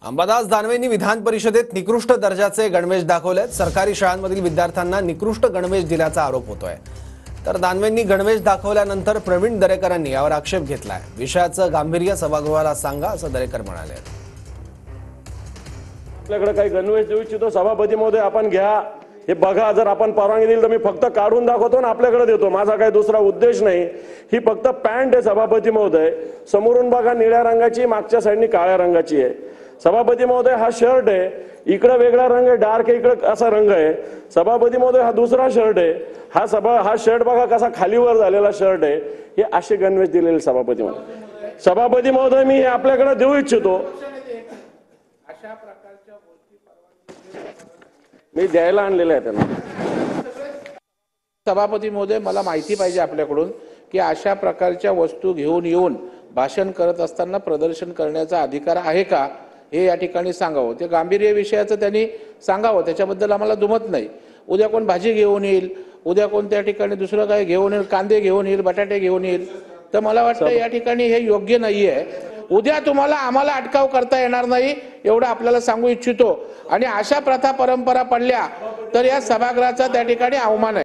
अंबादास दानवेंनी विधान परिषदेत निकृष्ट दर्जाचे गणवेश दाखवलेत। सरकारी शाळांमधील विद्यार्थ्यांना निकृष्ट गणवेश दिल्याचा आरोप होतोय। तर दानवेंनी गणवेश दाखवल्यानंतर प्रवीण दरेकरांनी यावर आक्षेप घेतलाय। विषयाचं गांभीर्य सभागृहाला सांगा असं दरेकर म्हणाले। आपल्याकडे काही गणवेश देऊ इच्छितो सभापती महोदय, आपण घ्या, हे बघा, जर आपण परवानगी दिली तर मी फक्त काढून दाखवतो ना आपल्याकडे देतो, माझा काही दुसरा उद्देश नाही। ही फक्त पॅन्ट आहे सभापती महोदय, समोरून बघा निळ्या रंगाची, मागच्या साईडनी काळ्या रंगाची आहे। सभापती महोदय हा शर्ट आहे, इकडे वेगळा रंग आहे, डार्क आहे, इकडे असा रंग आहे। सभापती महोदय हा दुसरा शर्ट आहे, हा शर्ट बघा कसा खालीवर झालेला शर्ट आहे। हे असे गणवेश दिलेले सभापती महोदय। सभापती महोदय मी हे आपल्याकडे देऊ इच्छितो, मी द्यायला आणलेलं आहे त्यांना। सभापती महोदय, मला माहिती पाहिजे आपल्याकडून की अशा प्रकारच्या वस्तू घेऊन येऊन भाषण करत असताना प्रदर्शन करण्याचा अधिकार आहे का, हे या ठिकाणी सांगावं। ते गांभीर्य विषयाचं त्यांनी सांगावं, त्याच्याबद्दल आम्हाला दुमत नाही। उद्या कोण भाजी घेऊन येईल, उद्या कोण त्या ठिकाणी दुसरं काय घेऊन येईल, कांदे घेऊन येईल, बटाटे घेऊन येईल, तर मला वाटतं या ठिकाणी हे योग्य नाहीये। उद्या तुम्हाला आम्हाला अटकाव करता येणार नाही एवढं आपल्याला सांगू इच्छितो। आणि अशा प्रथा परंपरा पडल्या तर या सभागृहाचा त्या ठिकाणी अवमान आहे।